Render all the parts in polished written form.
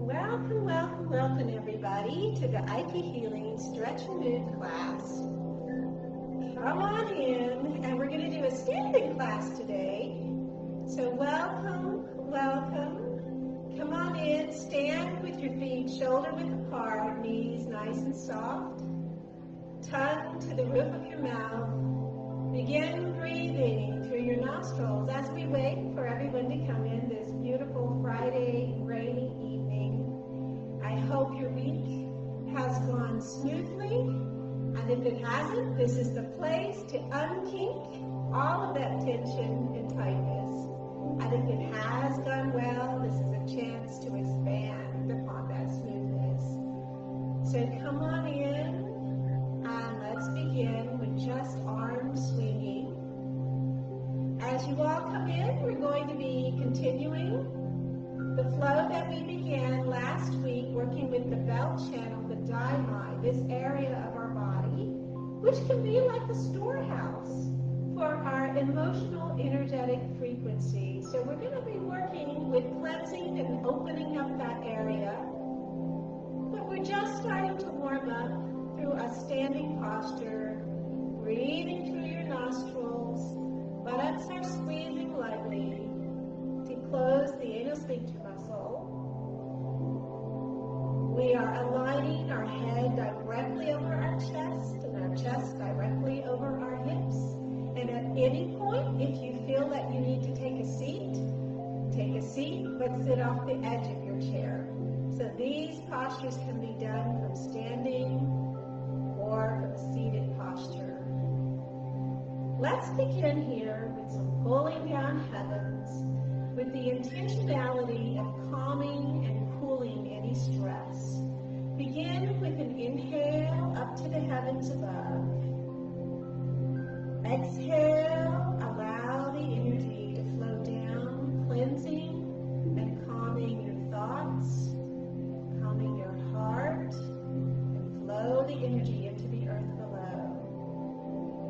Welcome, welcome, welcome everybody to the Aiki Healing Stretch and Move class. Come on in, and we're going to do a standing class today. So welcome, welcome. Come on in, stand with your feet shoulder width apart, knees nice and soft, tongue to the roof of your mouth. Begin breathing through your nostrils as we wait for everyone to come in this beautiful Friday rainy evening. I hope your week has gone smoothly, and if it hasn't, this is the place to unkink all of that tension and tightness. And if it has gone well, this is a chance to expand upon that smoothness. So come on in, and let's begin with just arms swinging. As you all come in, we're going to be continuing the flow that we began last week, working with the belt channel, the daimai, this area of our body, which can be like the storehouse for our emotional, energetic frequency. So we're going to be working with cleansing and opening up that area. But we're just starting to warm up through a standing posture, breathing through your nostrils. Buttocks are squeezing lightly to close the anal sphincter muscle. We are aligning our head directly over our chest and our chest directly over our hips. And at any point, if you feel that you need to take a seat, but sit off the edge of your chair. So these postures can be done from standing or from a seated posture. Let's begin here with some pulling down heavens with the intentionality of calming and cooling any stress. Begin with an inhale up to the heavens above. Exhale, allow the energy to flow down, cleansing and calming your thoughts, calming your heart, and flow the energy into the earth below.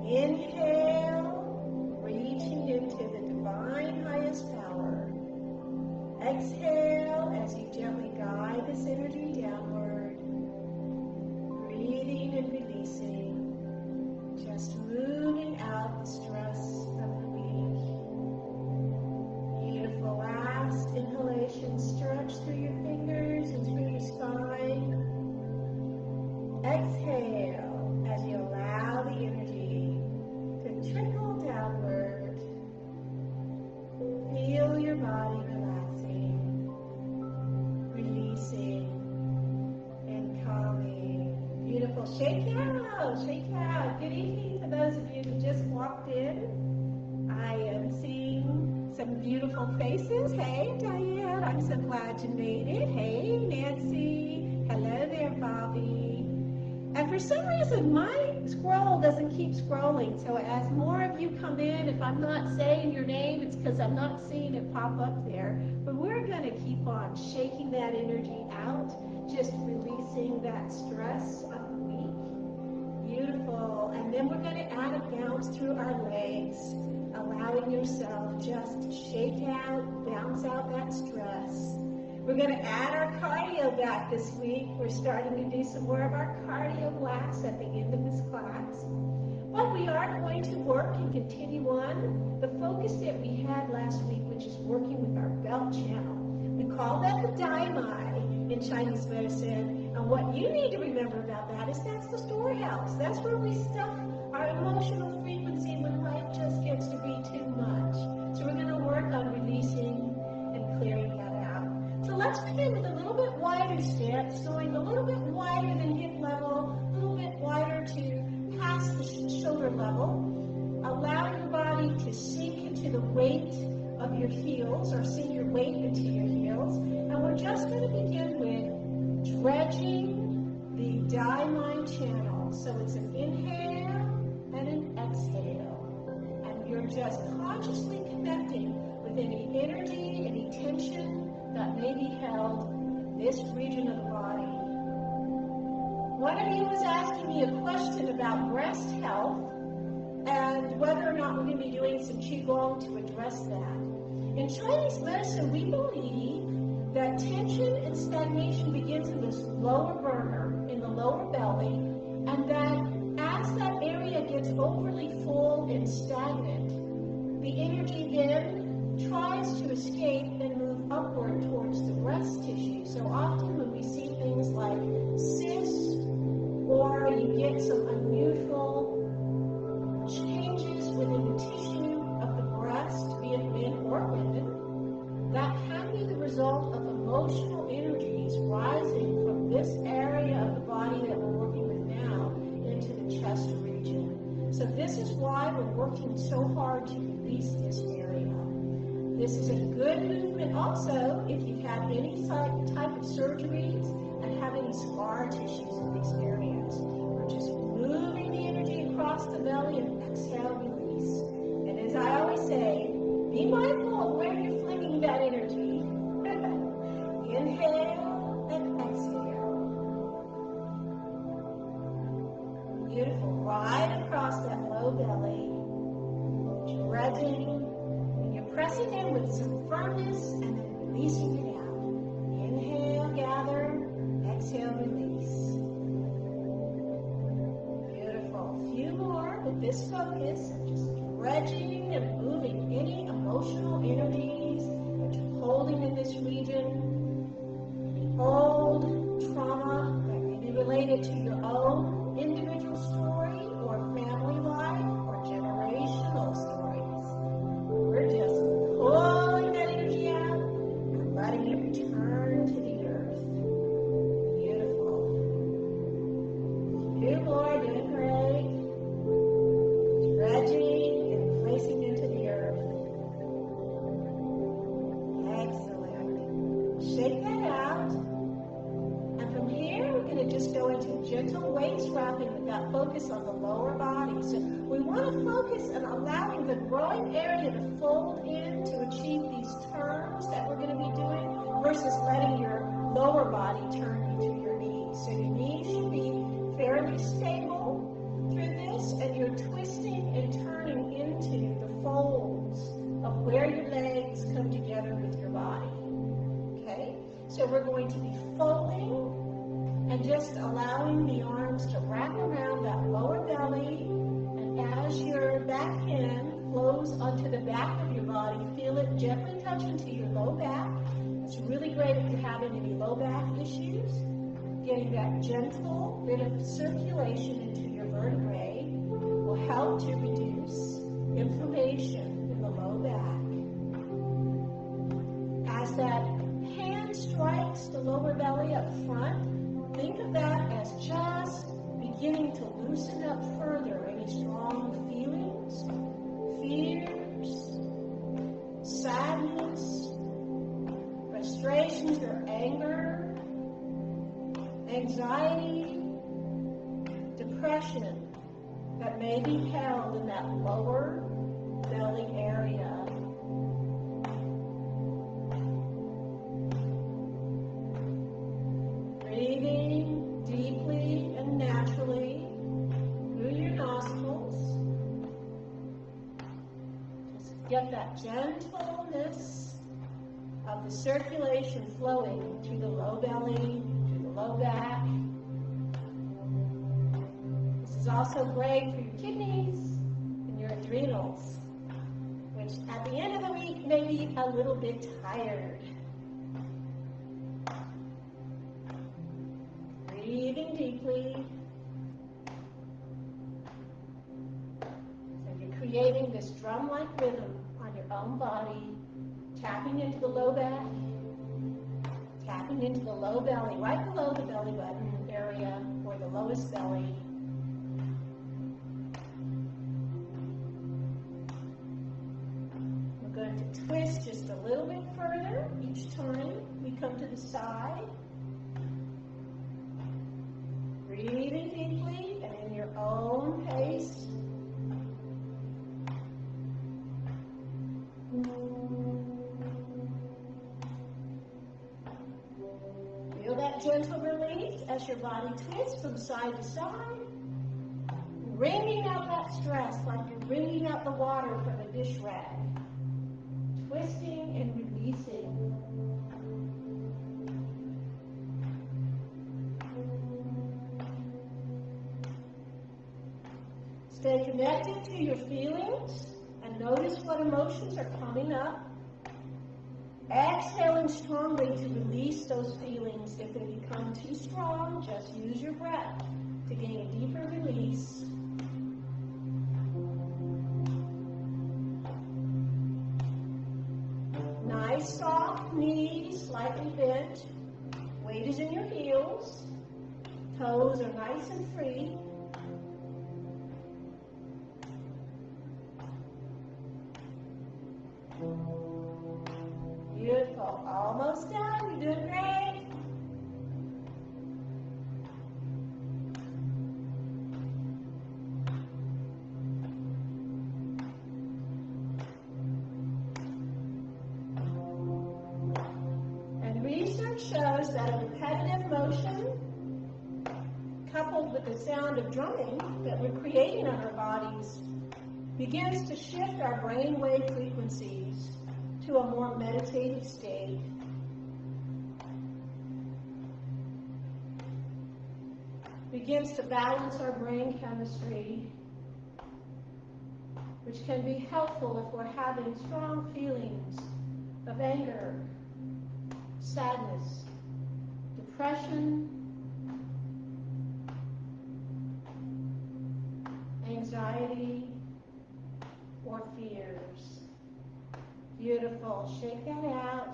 Inhale, reaching into the divine highest power. Exhale as you gently guide this energy downward, breathing and releasing, just moving out the stress of the week. Beautiful. Last inhalation, stretch through your fingers and through your spine. Exhale as you allow the energy to trickle downward. Feel your body relaxing, releasing, and calming. Beautiful. Shake out, shake out. Good evening to those of you who just walked in. I am seeing some beautiful faces. Hey, Diane, I'm so glad you made it. Hey, Nancy. Hello there, Bobby. And for some reason, my scroll doesn't keep scrolling. So as more of you come in, if I'm not saying your name, it's because I'm not seeing it pop up there. But we're going to keep on shaking that energy out, just releasing that stress of the week. Beautiful. And then we're going to add a bounce through our legs, allowing yourself just to shake out, bounce out that stress. We're going to add our cardio back this week. We're starting to do some more of our cardio blocks at the end of this class. But we are going to work and continue on the focus that we had last week, which is working with our belt channel. We call that the daimai in Chinese medicine. And what you need to remember about that is that's the storehouse. That's where we stuff our emotional frequency when life just gets to be too much. So we're going to work on releasing and clearing that out. So let's begin with a little bit wider stance, going a little bit wider than hip level, a little bit wider to past the shoulder level. Allow your body to sink into the weight of your heels, or sink your weight into your heels. And we're just going to begin with dredging the daimai channel. So it's an inhale and an exhale. And you're just consciously connecting with any energy, any tension that may be held in this region of the body. One of you was asking me a question about breast health and whether or not we're going to be doing some Qigong to address that. In Chinese medicine, we believe that tension and stagnation begins in this lower burner, in the lower belly, and that as that area gets overly full and stagnant, the energy then tries to escape and move upward towards the breast tissue. So often when we see things like cysts, or you get some unusual changes within the tissue of the breast, be it men or women, that can be the result of emotional energies rising from this area of the body that we're working with now into the chest region. So this is why we're working so hard to release this area. This is a good movement also if you've had any type of surgeries and have any scar tissues in these areas. We're just moving the energy across the belly and exhale, release. And as I always say, be mindful of where you're flinging that energy. Inhale and exhale. Beautiful. Right across that low belly. Dredging. And you're pressing in with some firmness and then releasing it out. Inhale, gather. Exhale, release. Beautiful. A few more with this focus. Just dredging and moving any emotional energies that you're holding in this region. Old trauma that may be related to your own individual story or family life or generational stories. We're just pulling that energy out and letting it return to the earth. Beautiful. A few more, doing great. Dredging and placing into the earth. Excellent. Shake that out. And from here, we're going to just go into gentle waist wrapping with that focus on the lower body. So we want to focus on allowing the groin area to fold in to achieve these turns that we're going to be doing versus letting your lower body turn you to your knees. So your knees should be fairly stable through this, and you're twisting and turning into the folds of where your legs come together with your body. Okay? So we're going to be folding and just allowing the arms to wrap around that lower belly, and as your back hand flows onto the back of your body, feel it gently touch into your low back. It's really great if you're having any low back issues. Getting that gentle bit of circulation into your vertebrae will help to reduce inflammation in the low back. As that hand strikes the lower belly up front, think of that as just beginning to loosen up further any strong feelings, fears, sadness, frustrations or anger, anxiety, depression that may be held in that lower belly area. Breathing deeply and naturally through your nostrils. Just get that gentleness of the circulation flowing through the low belly, through the low back. This is also great for your kidneys and your adrenals, which at the end of the week may be a little bit tired. Breathing deeply. So you're creating this drum-like rhythm on your own body, tapping into the low back, tapping into the low belly, right below the belly button area, or the lowest belly. We're going to twist just a little bit further each time we come to the side. Breathing deeply and in your own pace. Feel that gentle release as your body twists from side to side, wringing out that stress like you're wringing out the water from a dish rag. Twisting and releasing. Stay connected to your feelings and notice what emotions are coming up. Exhaling strongly to release those feelings. If they become too strong, just use your breath to gain a deeper release. Nice soft knees, slightly bent. Weight is in your heels. Toes are nice and free. Beautiful. Almost done. You're doing great. And research shows that a repetitive motion coupled with the sound of drumming that we're creating on our bodies begins to shift our brainwave frequencies to a more meditative state. Begins to balance our brain chemistry, which can be helpful if we're having strong feelings of anger, sadness, depression, anxiety, or fears. Beautiful. Shake that out.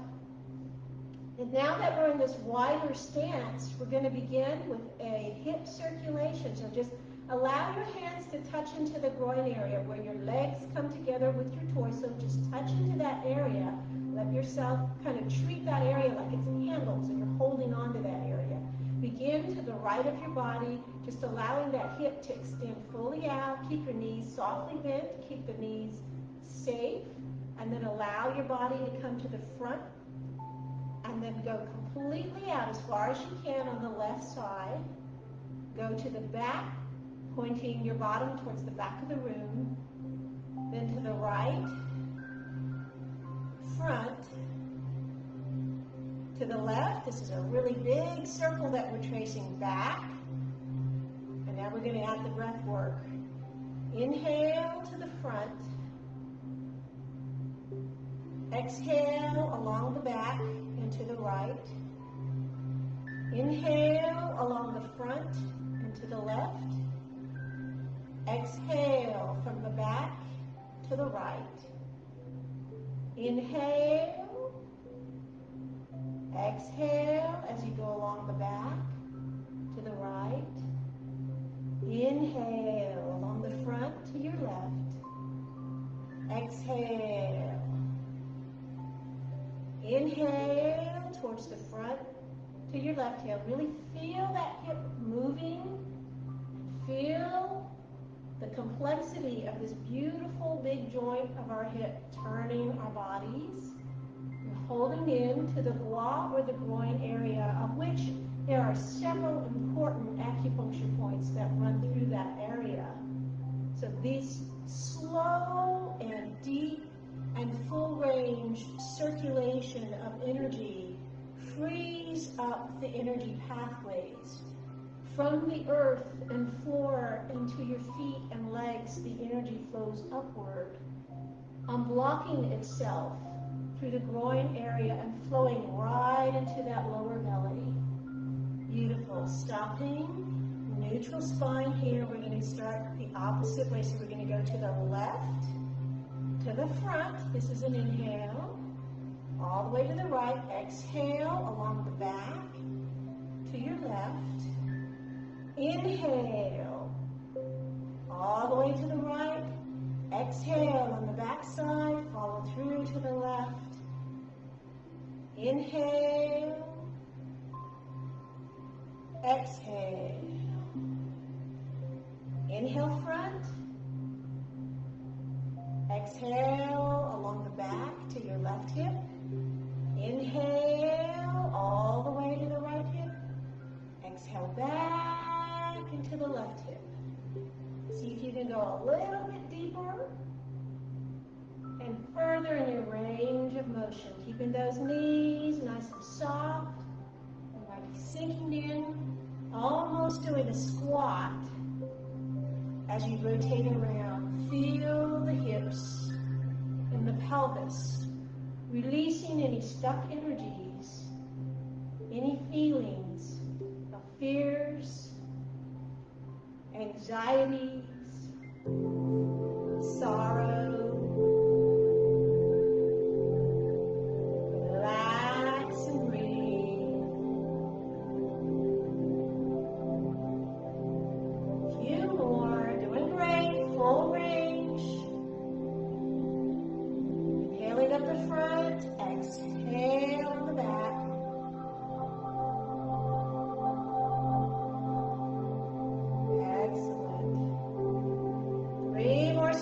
And now that we're in this wider stance, we're going to begin with a hip circulation. So just allow your hands to touch into the groin area where your legs come together with your torso. Just touch into that area. Let yourself kind of treat that area like it's handles and you're holding on to that area. Begin to the right of your body, just allowing that hip to extend fully out. Keep your knees softly bent. Keep the knees safe. And then allow your body to come to the front. And then go completely out as far as you can on the left side. Go to the back, pointing your bottom towards the back of the room. Then to the right, front, to the left. This is a really big circle that we're tracing back. And now we're going to add the breath work. Inhale to the front. Exhale along the back and to the right. Inhale along the front and to the left. Exhale from the back to the right. Inhale. Exhale as you go along the back to the right. Inhale along the front to your left. Exhale. Inhale towards the front to your left hip. Really feel that hip moving. Feel the complexity of this beautiful big joint of our hip turning our bodies. And holding in to the glute or the groin area, of which there are several important acupuncture points that run through that area. So these slow and deep and full range circulation of energy frees up the energy pathways. From the earth and floor into your feet and legs, the energy flows upward, unblocking itself through the groin area and flowing right into that lower belly. Beautiful. Stopping, neutral spine here. We're going to start the opposite way. So we're going to go to the left, to the front. This is an inhale. All the way to the right. Exhale along the back to your left. Inhale. All the way to the right. Exhale on the back side. Follow through to the left. Inhale. Exhale. Inhale front. Exhale along the back to your left hip. Inhale all the way to the right hip. Exhale back into the left hip. See if you can go a little bit deeper and further in your range of motion. Keeping those knees nice and soft and like sinking in, almost doing a squat as you rotate around. pelvis, releasing any stuck energies, any feelings of fears, anxieties, sorrow. Relax and breathe. A few more, doing great, full range. Inhaling up the front, exhale on the back.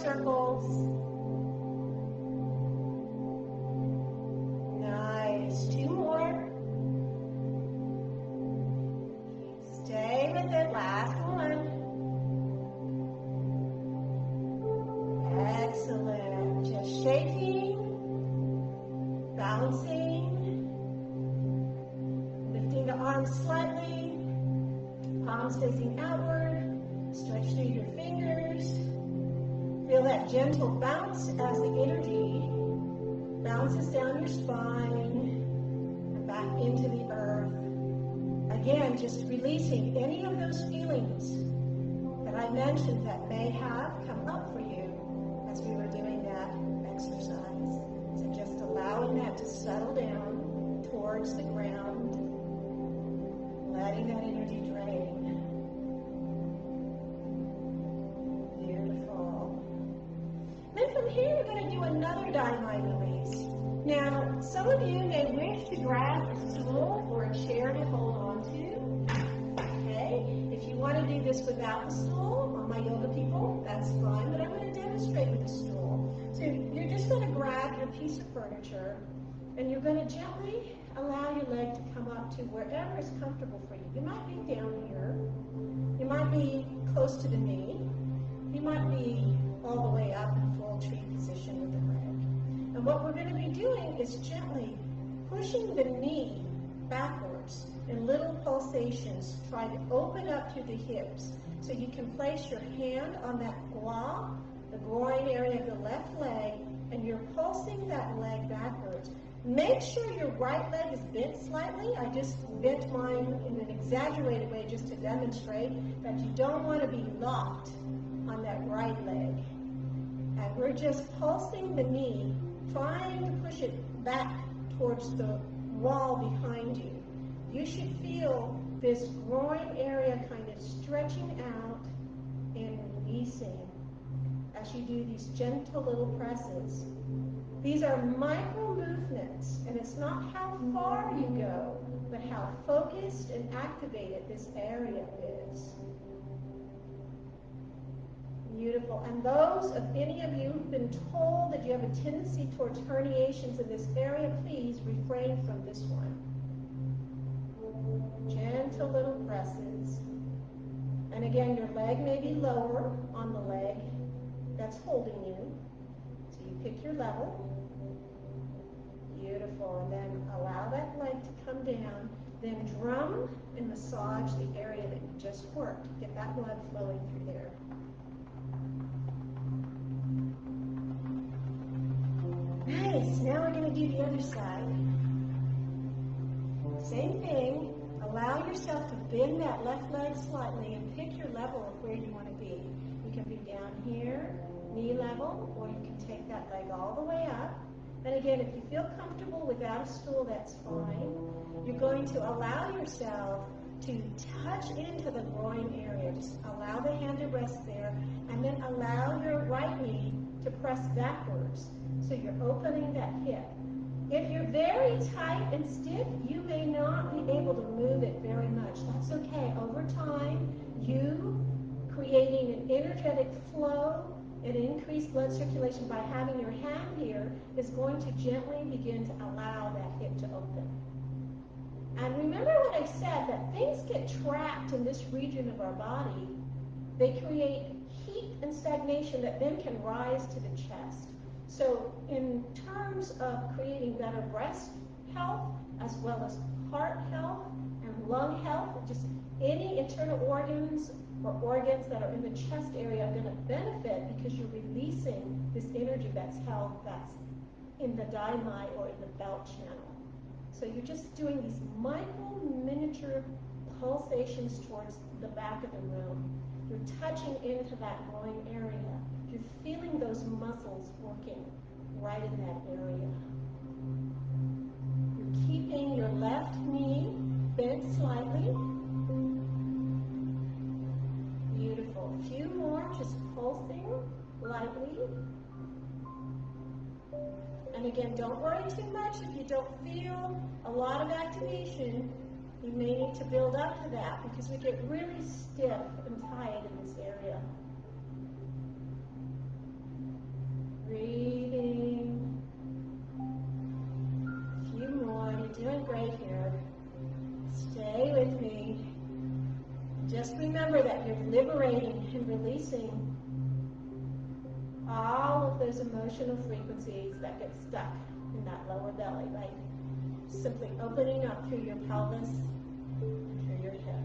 Circles. Nice. 2 more. Stay with it. Last one. Excellent. Just shaking, bouncing, lifting the arms slightly, palms facing outward. Stretch through your fingers. Feel that gentle bounce as the energy bounces down your spine and back into the earth. Again, just releasing any of those feelings that I mentioned that may have come up for you as we were doing that exercise. So just allowing that to settle down towards the ground, letting that energy drain. Then from here, we're going to do another dynamite release. Now, some of you may wish to grab a stool or a chair to hold on to. Okay? If you want to do this without the stool, all my yoga people, that's fine, but I'm going to demonstrate with the stool. So you're just going to grab your piece of furniture, and you're going to gently allow your leg to come up to wherever is comfortable for you. You might be down here. You might be close to the knee. You might be all the way up in full tree position with the leg. And what we're going to be doing is gently pushing the knee backwards in little pulsations. Try to open up through the hips so you can place your hand on that gua, the groin area of the left leg, and you're pulsing that leg backwards. Make sure your right leg is bent slightly. I just bent mine in an exaggerated way just to demonstrate that you don't want to be locked on that right leg. And we're just pulsing the knee, trying to push it back towards the wall behind you. You should feel this groin area kind of stretching out and releasing as you do these gentle little presses. These are micro movements, and it's not how far you go, but how focused and activated this area is. Beautiful. And those of any of you who've been told that you have a tendency towards herniations in this area, please refrain from this one. Gentle little presses. And again, your leg may be lower on the leg that's holding you. So you pick your level. Beautiful. And then allow that leg to come down. Then drum and massage the area that you just worked. Get that blood flowing through there. Nice. Now we're going to do the other side. Same thing. Allow yourself to bend that left leg slightly and pick your level of where you want to be. You can be down here, knee level, or you can take that leg all the way up. And again, if you feel comfortable without a stool, that's fine. You're going to allow yourself to touch into the groin area. Just allow the hand to rest there, and then allow your right knee to press backwards. So you're opening that hip. If you're very tight and stiff, you may not be able to move it very much. That's okay. Over time, you creating an energetic flow and increased blood circulation by having your hand here is going to gently begin to allow that hip to open. And remember what I said, that things get trapped in this region of our body. They create heat and stagnation that then can rise to the chest. So in terms of creating better breast health, as well as heart health and lung health, just any internal organs or organs that are in the chest area are going to benefit because you're releasing this energy that's held, that's in the dai-mai or in the belt channel. So you're just doing these micro miniature pulsations towards the back of the room. You're touching into that groin area. You're feeling those muscles working right in that area. You're keeping your left knee bent slightly. Beautiful. A few more, just pulsing lightly. And again, don't worry too much if you don't feel a lot of activation. You may need to build up to that because we get really stiff and tight in this area. Breathing. A few more. You're doing great here. Stay with me. Just remember that you're liberating and releasing all of those emotional frequencies that get stuck in that lower belly, right? Simply opening up through your pelvis and through your hip.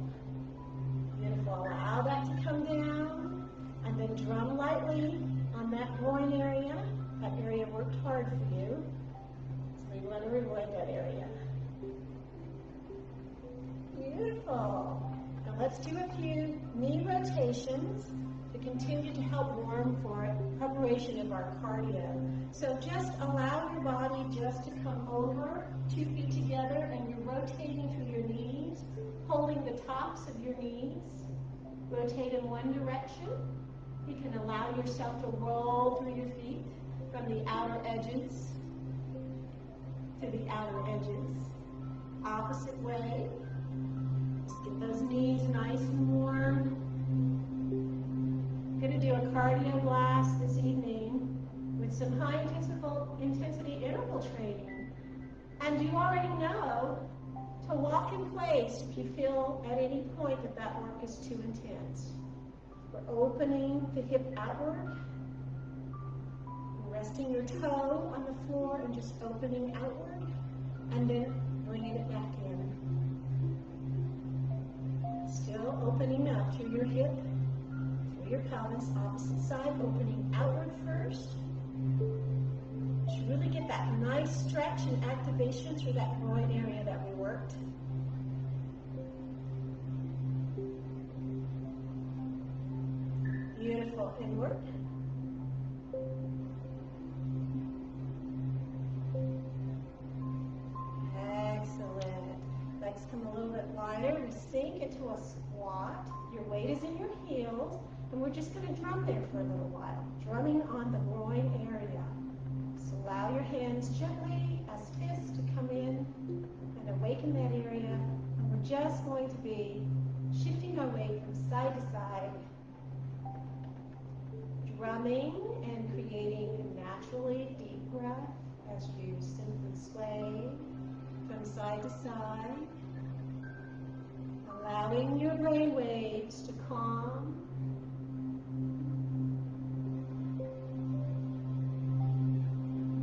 Beautiful. Allow that to come down, and then drum lightly on that groin area. That area worked hard for you, so we want to reward that area. Beautiful. Now let's do a few knee rotations to continue to help warm for preparation of our cardio. So just allow your body just to come over, 2 feet together, and you're rotating through your knees, holding the tops of your knees. Rotate in one direction. You can allow yourself to roll through your feet from the outer edges to the outer edges. Opposite way. Just get those knees nice and warm. I'm going to do a cardio blast this evening with some high intensity interval training. And you already know to walk in place if you feel at any point that that work is too intense. We're opening the hip outward, resting your toe on the floor and just opening outward, and then bringing it back in. Still opening up through your hip, your pelvis, opposite side, opening outward first. Just really get that nice stretch and activation through that groin area that we worked. Beautiful. Inward. Excellent. Legs come a little bit wider. We sink into a squat. Your weight is in your heels. And we're just going to drum there for a little while, drumming on the groin area. So allow your hands gently as fists to come in and awaken that area. And we're just going to be shifting our weight from side to side, drumming and creating a naturally deep breath as you simply sway from side to side, allowing your brain waves to calm.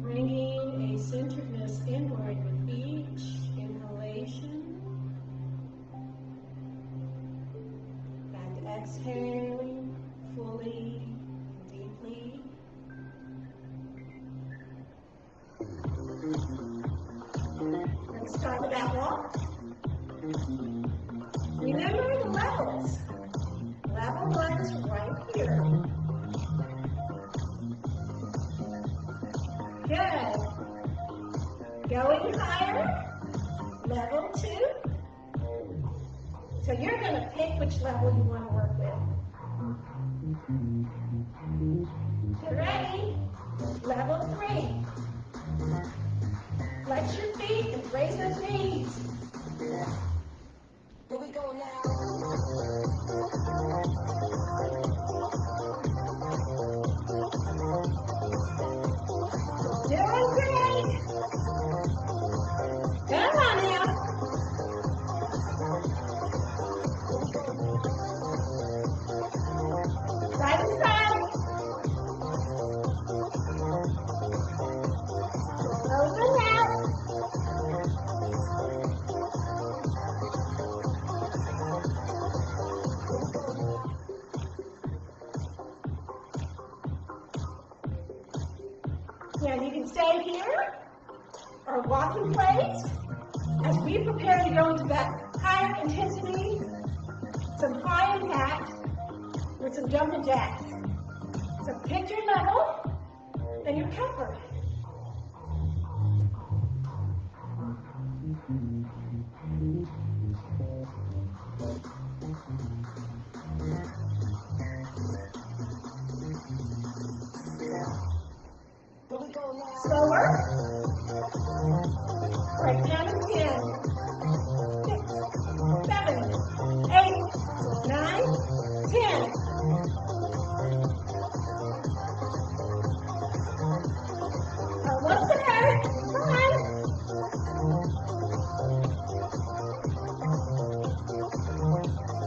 Bringing a centeredness inward with each inhalation and exhaling fully and deeply. Let's start with that walk. Remember the levels. Level 1 is right here. Good. Going higher, level 2. So you're going to pick which level you want to work with. Get ready. Level 3. Flex your feet and raise those knees. Here we go now. Doing great. Come on now. Side to side. Open out. stay here, our walking place, as we prepare to go into that higher intensity, some high impact with some jumping jacks. So pick your level and your comfort. Slower. Right, count to 10, 6, 7, 8, 9, 10. Almost there. Come on.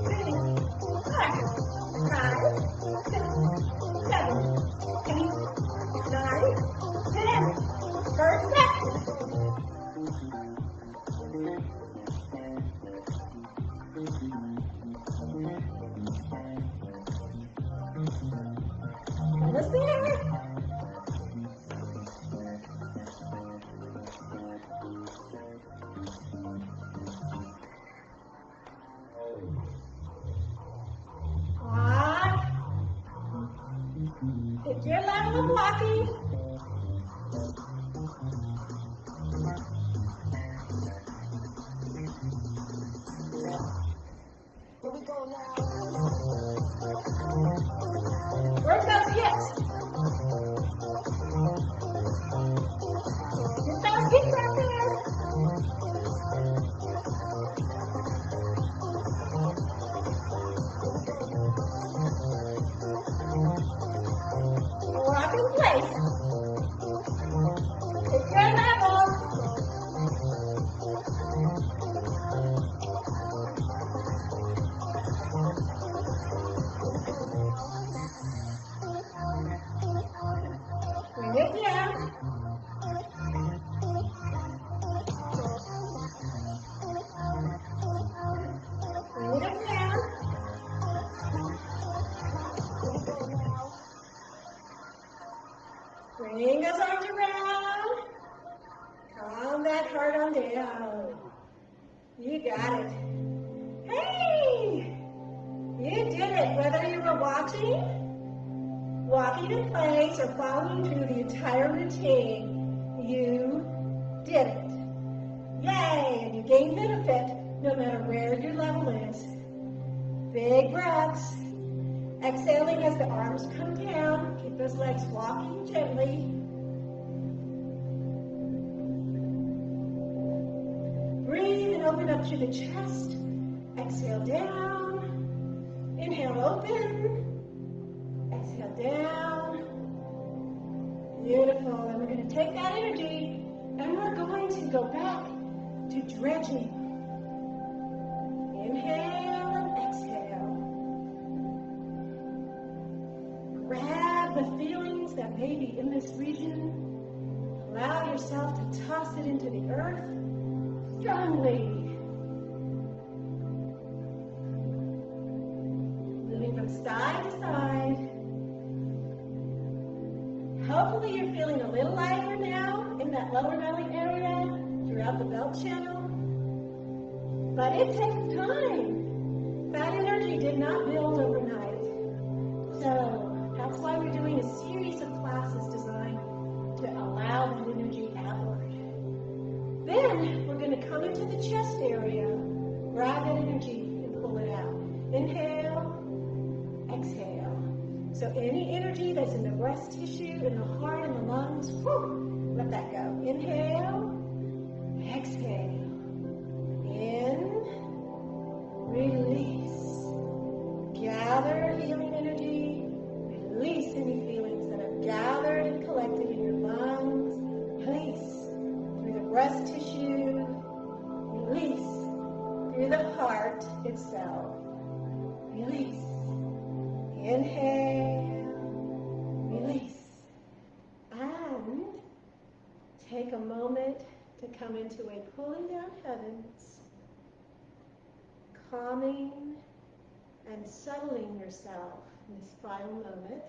3, 4, 5, 6, 7, 8, 9, 10. First step. Almost there. Pick your level of walking. Here we go now. Work those hips. Get those hips out there. Rock in place. Pick your level. Bring it down. Bring it down. Bring those arms around. Calm that heart on down. You got it. Hey! You did it, whether you were watching, walking in place, or following through the entire routine. You did it. Yay! And you gain benefit no matter where your level is. Big breaths. Exhaling as the arms come down. Keep those legs walking gently. Breathe and open up through the chest. Exhale down. Inhale, open. Exhale down. Beautiful. And we're going to take that energy and we're going to go back to dredging. Inhale and exhale. Grab the feelings that may be in this region. Allow yourself to toss it into the earth strongly. Moving from side to side. Hopefully you're feeling a little lighter now in that lower belly area throughout the belt channel. But it takes time. That energy did not build overnight. So that's why we're doing a series of classes designed to allow that energy outward. Then we're going to come into the chest area, grab that energy and pull it out. Inhale, exhale. So any energy that's in the breast tissue, in the heart, in the lungs, whew, let that go. Inhale, exhale. In, release. Gather healing energy. Release any feelings that have gathered and collected in your lungs. Release through the breast tissue. Release through the heart itself. Release. Inhale. Release. And take a moment to come into a pulling down heavens, calming and settling yourself in this final moment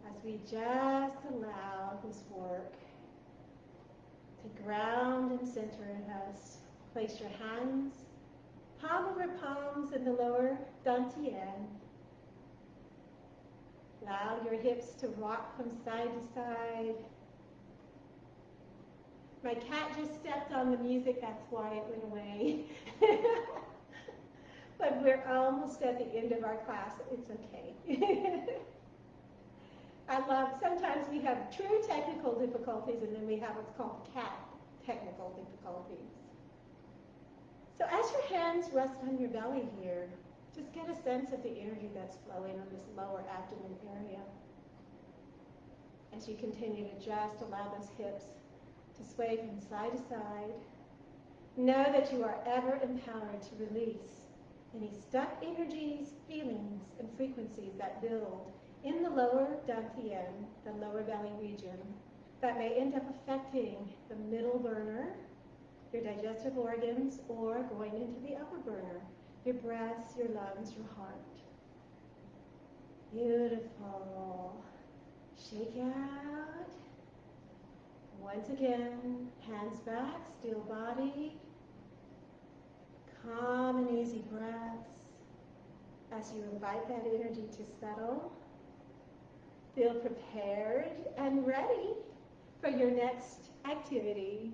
as we just allow this work to ground and center us. Place your hands palm over palms in the lower dantian. Allow your hips to rock from side to side. My cat just stepped on the music, that's why it went away. But we're almost at the end of our class, it's okay. Sometimes we have true technical difficulties and then we have what's called cat technical difficulties. So as your hands rest on your belly here, just get a sense of the energy that's flowing on this lower abdomen area. As you continue to just allow those hips to sway from side to side, know that you are ever empowered to release any stuck energies, feelings, and frequencies that build in the lower dantian, the lower belly region, that may end up affecting the middle burner, your digestive organs, or going into the upper burner, your breaths, your lungs, your heart. Beautiful. Shake out. Once again, hands back, still body. Calm and easy breaths as you invite that energy to settle. Feel prepared and ready for your next activity.